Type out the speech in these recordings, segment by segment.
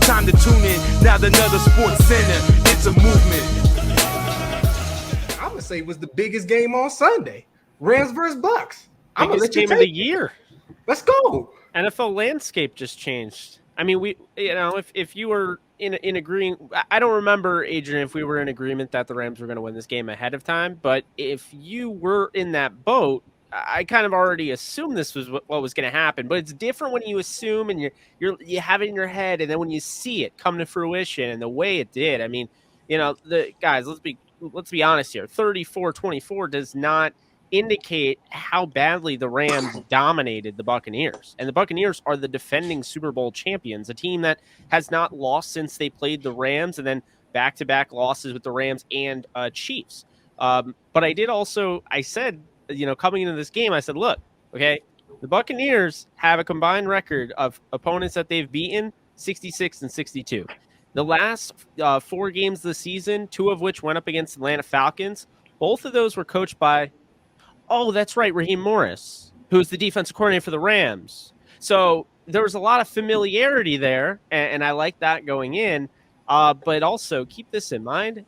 time to tune in. Now another Sports Center, it's a movement. I'm gonna say it was the biggest game on Sunday. Rams versus Bucks. I'm gonna Biggest let you game of take the year. Let's go. NFL landscape just changed. I mean, if you were in agreeing, I don't remember, Adrian, if we were in agreement that the Rams were going to win this game ahead of time. But if you were in that boat, I kind of already assumed this was what was going to happen. But it's different when you assume and you have it in your head, and then when you see it come to fruition and the way it did. I mean, the guys, let's be honest here. 34-24 does not indicate how badly the Rams dominated the Buccaneers. And the Buccaneers are the defending Super Bowl champions, a team that has not lost since they played the Rams, and then back-to-back losses with the Rams and Chiefs. But I said, coming into this game, I said, look, okay, the Buccaneers have a combined record of opponents that they've beaten, 66 and 62. The last 4 games of the season, 2 of which went up against Atlanta Falcons, both of those were coached by that's right, Raheem Morris, who's the defensive coordinator for the Rams. So there was a lot of familiarity there, and I like that going in. But also keep this in mind.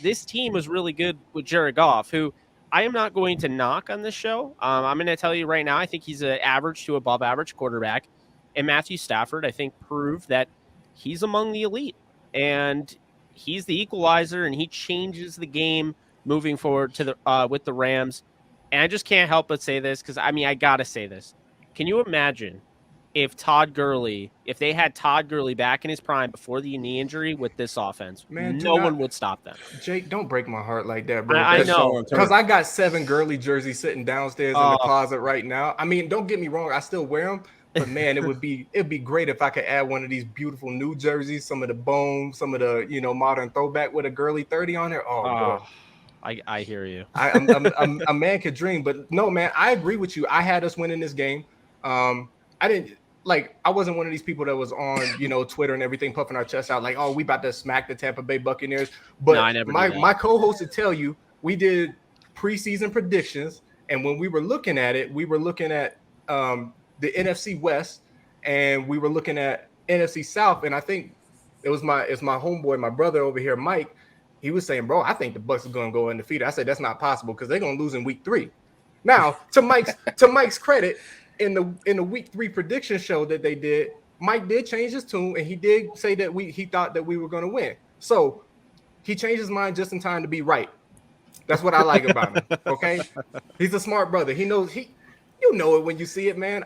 This team was really good with Jared Goff, who I am not going to knock on this show. I'm going to tell you right now, I think he's an average to above average quarterback. And Matthew Stafford, I think, proved that he's among the elite. And he's the equalizer, and he changes the game moving forward to with the Rams. And I just can't help but say this because, I got to say this. Can you imagine if they had Todd Gurley back in his prime before the knee injury with this offense? Man, no one would stop them. Jake, don't break my heart like that, bro. I know. Because I got 7 Gurley jerseys sitting downstairs in the closet right now. Don't get me wrong. I still wear them. But, man, it'd be great if I could add one of these beautiful new jerseys, some of the bone, some of the, modern throwback with a Gurley 30 on there. Bro. I hear you. A man could dream, but no, man, I agree with you. I had us winning this game. I wasn't one of these people that was on, Twitter and everything, puffing our chests out like, we about to smack the Tampa Bay Buccaneers. But no, my co-host would tell you, we did preseason predictions, and when we were looking at it, we were looking at the NFC West, and we were looking at NFC South, and I think it's my homeboy, my brother over here, Mike. He was saying, bro, I think the Bucs are going to go undefeated. I said, that's not possible because they're going to lose in week 3. Now, to Mike's credit, in the week 3 prediction show that they did, Mike did change his tune, and he did say that he thought that we were going to win. So he changed his mind just in time to be right. That's what I like about him. Okay, he's a smart brother. He knows you know it when you see it, man.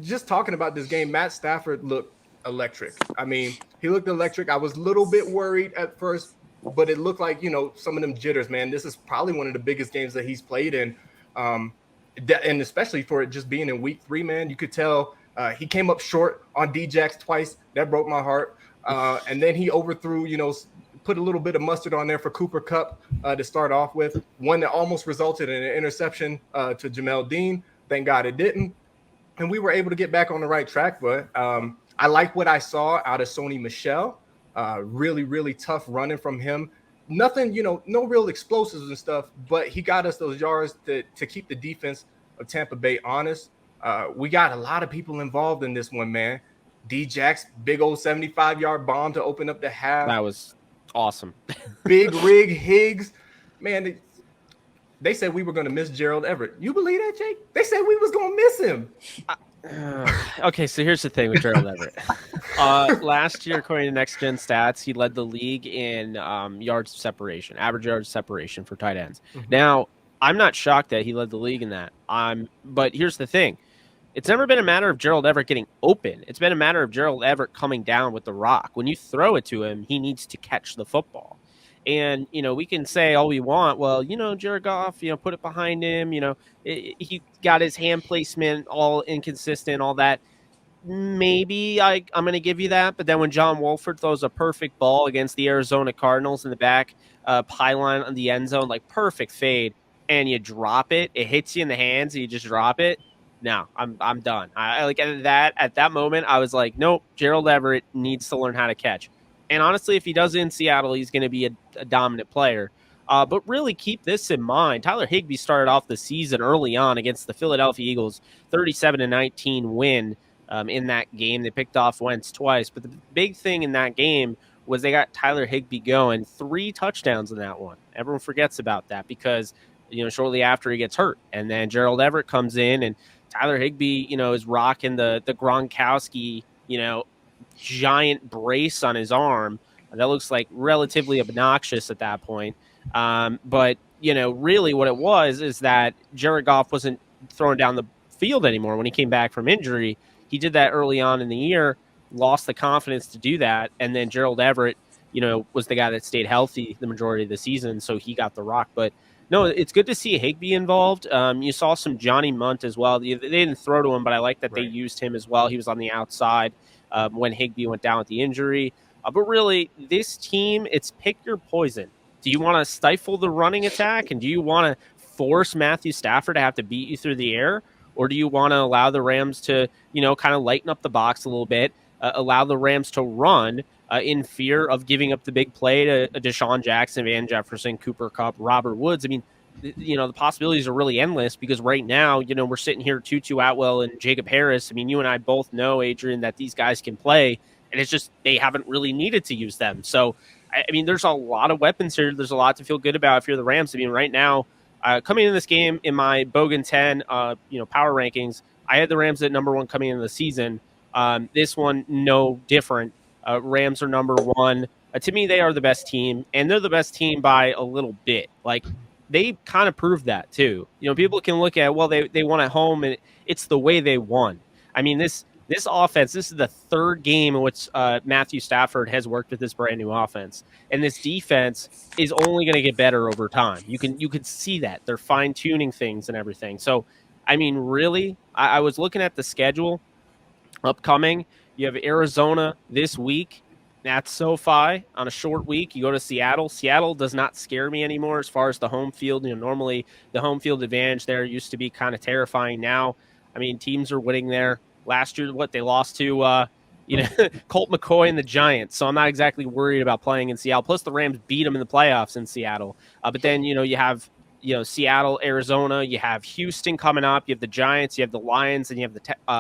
Just talking about this game, Matt Stafford looked electric. He looked electric. I was a little bit worried at first, but it looked like, some of them jitters, man. This is probably one of the biggest games that he's played in. And especially for it just being in week 3, man, you could tell he came up short on D-Jax twice. That broke my heart. And then he overthrew, put a little bit of mustard on there for Cooper Kupp to start off with. One that almost resulted in an interception to Jamel Dean. Thank God it didn't. And we were able to get back on the right track. But I like what I saw out of Sony Michel. Really, really tough running from him. Nothing, no real explosives and stuff, but he got us those yards to keep the defense of Tampa Bay honest. We got a lot of people involved in this one, man. D-Jax, big old 75-yard bomb to open up the half. That was awesome. Big Rig Higgs. Man, they said we were going to miss Gerald Everett. You believe that, Jake? They said we was going to miss him. Okay, so here's the thing with Gerald Everett. Last year, according to Next Gen Stats, he led the league in yards separation, average yards separation for tight ends. Mm-hmm. Now, I'm not shocked that he led the league in that. But here's the thing. It's never been a matter of Gerald Everett getting open. It's been a matter of Gerald Everett coming down with the rock. When you throw it to him, he needs to catch the football. And, we can say all we want. Well, Jared Goff, put it behind him. He got his hand placement all inconsistent, all that. Maybe I'm going to give you that. But then when John Wolford throws a perfect ball against the Arizona Cardinals in the back pylon on the end zone, like perfect fade, and you drop it, it hits you in the hands, and you just drop it. No, I'm done. I like at that moment, I was like, nope, Gerald Everett needs to learn how to catch. And honestly, if he does it in Seattle, he's going to be a dominant player. But really keep this in mind. Tyler Higbee started off the season early on against the Philadelphia Eagles, 37-19 win in that game. They picked off Wentz twice, but the big thing in that game was they got Tyler Higbee going, 3 touchdowns in that one. Everyone forgets about that because, shortly after he gets hurt, and then Gerald Everett comes in, and Tyler Higbee, is rocking the Gronkowski, giant brace on his arm that looks like relatively obnoxious at that point. But really what it was is that Jared Goff wasn't throwing down the field anymore when he came back from injury. He did that early on in the year, lost the confidence to do that, and then Gerald Everett, was the guy that stayed healthy the majority of the season, so he got the rock. But no, it's good to see Higbee involved. You saw some Johnny Munt as well. They didn't throw to him, but I like that they used him as well. He was on the outside when Higbee went down with the injury. But really, this team, it's pick your poison. Do you want to stifle the running attack, and do you want to force Matthew Stafford to have to beat you through the air, or do you want to allow the Rams to, kind of lighten up the box a little bit, allow the Rams to run in fear of giving up the big play to Deshaun Jackson, Van Jefferson, Cooper Kupp, Robert Woods? I mean, the possibilities are really endless because right now, we're sitting here, Tutu Atwell and Jacob Harris. I mean, you and I both know, Adrian, that these guys can play, and it's just they haven't really needed to use them. So, I mean, there's a lot of weapons here. There's a lot to feel good about if you're the Rams. I mean, right now, coming into this game in my Bogan 10, power rankings, I had the Rams at number 1 coming into the season. This one, no different. Rams are number 1. To me, they are the best team, and they're the best team by a little bit. Like, they kind of proved that too. People can look at, well, they won at home, and it's the way they won. I mean, this offense, this is the 3rd game in which Matthew Stafford has worked with this brand new offense, and this defense is only going to get better over time. You can see that they're fine tuning things and everything. So, I mean, really, I was looking at the schedule upcoming. You have Arizona this week. That's SoFi on a short week. You go to Seattle. Seattle does not scare me anymore as far as the home field. Normally the home field advantage there used to be kind of terrifying. Now, I mean, teams are winning there. Last year, they lost to, Colt McCoy and the Giants. So I'm not exactly worried about playing in Seattle. Plus, the Rams beat them in the playoffs in Seattle. But then, you have, Seattle, Arizona. You have Houston coming up. You have the Giants. You have the Lions, and you have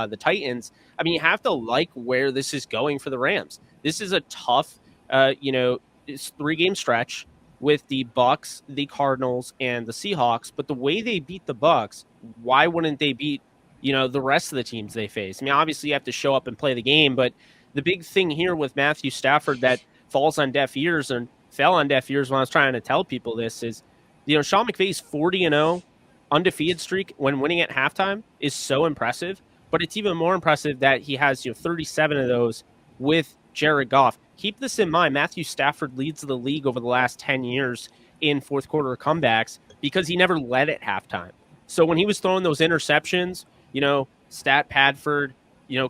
the Titans. I mean, you have to like where this is going for the Rams. This is a tough, it's 3-game stretch with the Bucs, the Cardinals, and the Seahawks. But the way they beat the Bucs, why wouldn't they beat the rest of the teams they face? I mean, obviously you have to show up and play the game, but the big thing here with Matthew Stafford that falls on deaf ears and fell on deaf ears when I was trying to tell people this is, Sean McVay's 40-0 undefeated streak when winning at halftime is so impressive, but it's even more impressive that he has 37 of those with Jared Goff. Keep this in mind, Matthew Stafford leads the league over the last 10 years in fourth quarter comebacks because he never led at halftime. So when he was throwing those interceptions, Stat Padford,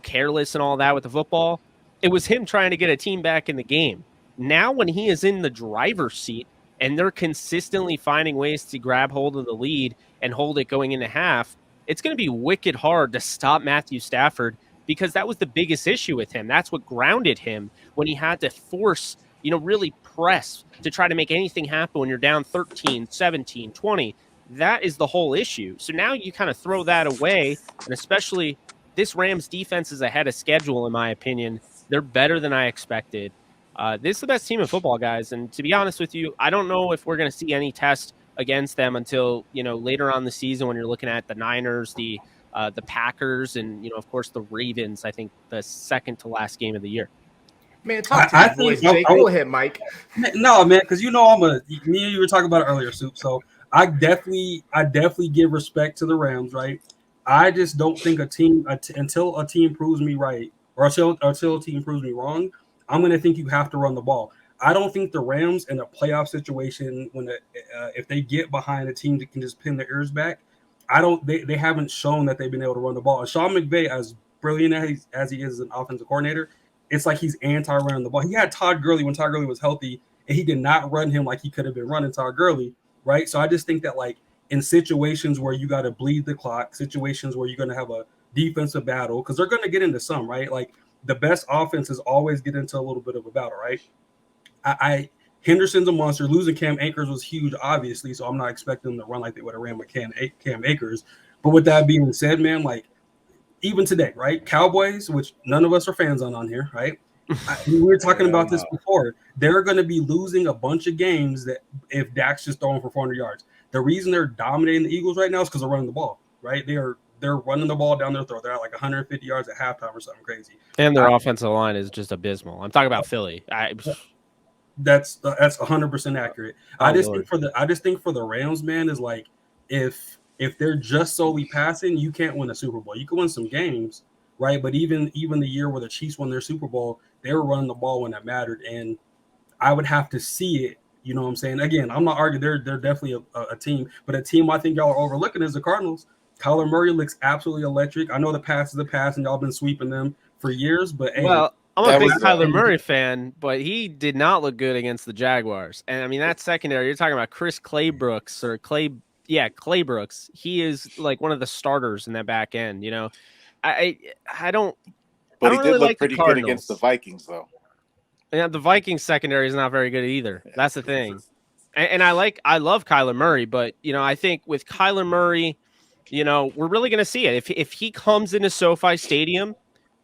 careless and all that with the football, it was him trying to get a team back in the game. Now when he is in the driver's seat and they're consistently finding ways to grab hold of the lead and hold it going into half, it's going to be wicked hard to stop Matthew Stafford because that was the biggest issue with him. That's what grounded him when he had to force, really press to try to make anything happen when you're down 13, 17, 20. That is the whole issue. So now you kind of throw that away, and especially this Rams defense is ahead of schedule, in my opinion. They're better than I expected. This is the best team in football, guys. And to be honest with you, I don't know if we're going to see any test against them until, later on the season when you're looking at the Niners, the Packers, and, of course, the Ravens, I think the second to last game of the year. Man, talk to me, boys. Jake, go ahead, Mike. No, man, because me and you were talking about it earlier, Soup. So I definitely give respect to the Rams, right? I just don't think until a team proves me right, or until a team proves me wrong, I'm going to think you have to run the ball. I don't think the Rams in a playoff situation, if they get behind a team that can just pin their ears back, they haven't shown that they've been able to run the ball. And Sean McVay, as brilliant as he is as an offensive coordinator, it's like he's anti-running the ball. He had Todd Gurley when Todd Gurley was healthy, and he did not run him like he could have been running Todd Gurley, right? So I just think that, like, in situations where you got to bleed the clock, situations where you're going to have a defensive battle, because they're going to get into some, right? Like, the best offenses always get into a little bit of a battle, right? Henderson's a monster. Losing Cam Akers was huge, obviously, so I'm not expecting them to run like they would have ran with Cam Akers. But with that being said, man, like, even today, right? Cowboys, which none of us are fans on here, right? We were talking about this before. They're going to be losing a bunch of games that if Dak's just throwing for 400 yards. The reason they're dominating the Eagles right now is because they're running the ball, right? They're running the ball down their throat. They're at like 150 yards at halftime or something crazy. And their offensive line is just abysmal. I'm talking about Philly. That's 100% accurate. Oh, I just Lord. think for the Rams, man, is like if they're just solely passing, you can't win a Super Bowl. You can win some games, right? But even the year where the Chiefs won their Super Bowl, they were running the ball when it mattered, and I would have to see it. You know what I'm saying? Again, I'm not arguing. They're definitely a team, but a team I think y'all are overlooking is the Cardinals. Kyler Murray looks absolutely electric. I know the pass is the pass, and y'all been sweeping them for years. But hey, well, I'm a big was- Kyler Murray fan, but he did not look good against the Jaguars. And I mean, that secondary, you're talking about Chris Claybrooks or Claybrooks. He is like one of the starters in that back end. You know, I don't. But I he don't did really look like pretty the good against the Cardinals. Vikings, though. Yeah, the Vikings secondary is not very good either. That's the thing. And I love Kyler Murray, but you know, I think with Kyler Murray, you know, we're really going to see it. If he comes into SoFi Stadium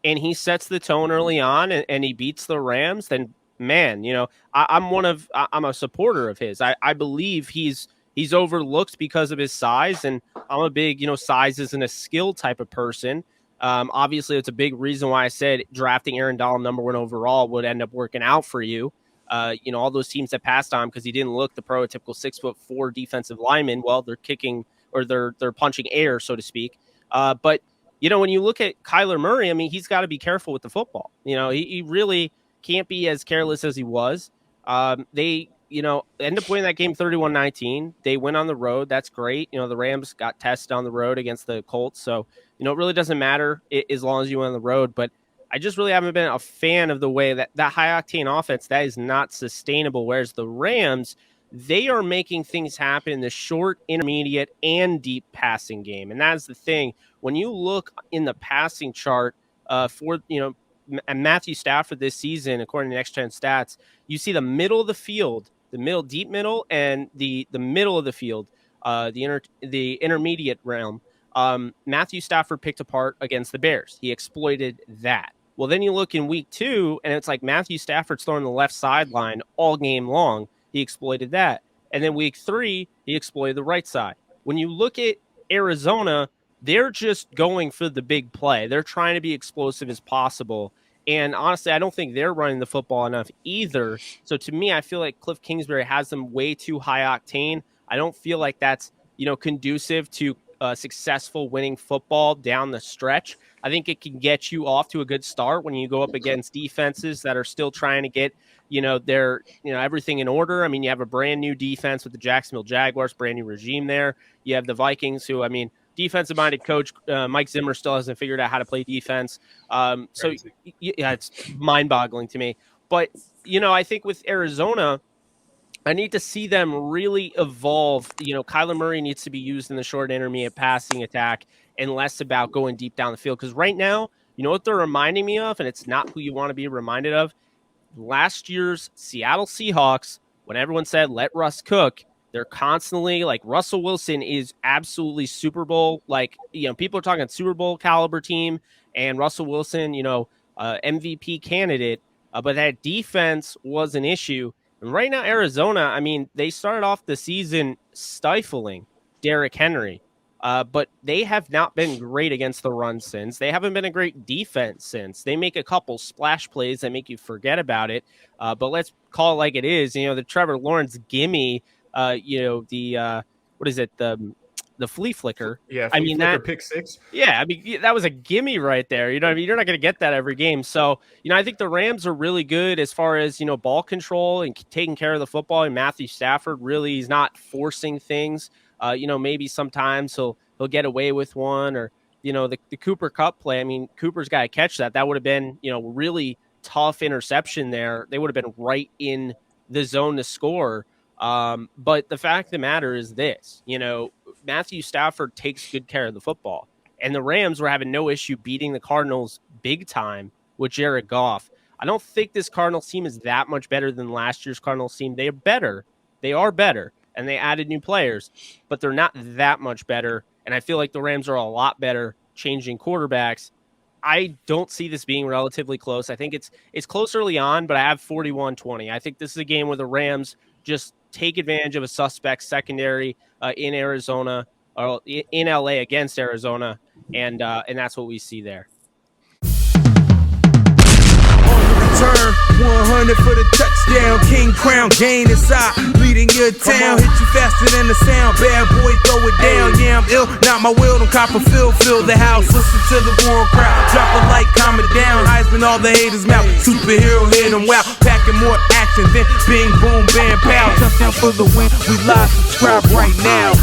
and he sets the tone early on and he beats the Rams, then man, you know, I'm a supporter of his. I believe he's overlooked because of his size, and I'm a big, you know, size isn't a skill type of person. Obviously, it's a big reason why I said drafting Aaron Donald #1 overall would end up working out for you. You know, all those teams that passed on him because he didn't look the prototypical 6'4" defensive lineman. Well, they're kicking or they're punching air, so to speak. But you know, when you look at Kyler Murray, I mean, he's got to be careful with the football. You know, he really can't be as careless as he was. They, you know, end up winning that game 31-19. They went on the road. That's great. You know, the Rams got tested on the road against the Colts. So, you know, it really doesn't matter as long as you went on the road. But I just really haven't been a fan of the way that high-octane offense, that is not sustainable. Whereas the Rams, they are making things happen in the short, intermediate, and deep passing game. And that's the thing. When you look in the passing chart for, you know, Matthew Stafford this season, according to Next Gen Stats, you see the middle of the field, the middle, deep middle, and the middle of the field, the intermediate realm. Matthew Stafford picked apart against the Bears. He exploited that. Well, then you look in week 2, and it's like Matthew Stafford's throwing the left sideline all game long. He exploited that. And then week 3, he exploited the right side. When you look at Arizona, they're just going for the big play. They're trying to be explosive as possible. And honestly, I don't think they're running the football enough either. So to me, I feel like Cliff Kingsbury has them way too high octane. I don't feel like that's, you know, conducive to successful winning football down the stretch. I think it can get you off to a good start when you go up against defenses that are still trying to get, you know, their, you know, everything in order. I mean, you have a brand new defense with the Jacksonville Jaguars, brand new regime there. You have the Vikings, who, I mean, defensive-minded coach Mike Zimmer still hasn't figured out how to play defense. So, yeah, it's mind-boggling to me. But, you know, I think with Arizona, I need to see them really evolve. You know, Kyler Murray needs to be used in the short intermediate passing attack and less about going deep down the field. Because right now, you know what they're reminding me of, and it's not who you want to be reminded of? Last year's Seattle Seahawks, when everyone said, let Russ cook, they're constantly like, Russell Wilson is absolutely Super Bowl. Like, you know, people are talking Super Bowl caliber team, and Russell Wilson, you know, MVP candidate. But that defense was an issue. And right now, Arizona, I mean, they started off the season stifling Derrick Henry, but they have not been great against the run since. They haven't been a great defense since. They make a couple splash plays that make you forget about it. But let's call it like it is. You know, the Trevor Lawrence gimme, you know, the what is it? The flea flicker. Yeah, I mean, that pick 6. Yeah, I mean, that was a gimme right there. You know what I mean? You're not going to get that every game. So, you know, I think the Rams are really good as far as, you know, ball control and taking care of the football. And Matthew Stafford really is not forcing things. You know, maybe sometimes he'll get away with one, or, you know, the Cooper Kupp play. I mean, Cooper's got to catch that. That would have been, you know, really tough interception there. They would have been right in the zone to score. But the fact of the matter is this, you know, Matthew Stafford takes good care of the football, and the Rams were having no issue beating the Cardinals big time with Jared Goff. I don't think this Cardinals team is that much better than last year's Cardinals team. They are better. And they added new players, but they're not that much better. And I feel like the Rams are a lot better changing quarterbacks, I don't see this being relatively close. I think it's close early on, but I have 41-20. I think this is a game where the Rams just take advantage of a suspect secondary in Arizona or in LA against Arizona, and that's what we see there. Turn 100 for the touchdown, King Crown, gain inside, leading your town, hit you faster than the sound, bad boy, throw it down, yeah, I'm ill, not my will, don't cop a fill the house, listen to the roaring crowd, drop a light, calm it down, Heisman, all the haters mouth, superhero hit them wow, packing more action than bing, boom, bam, pow, touchdown for the win, we live, subscribe right now.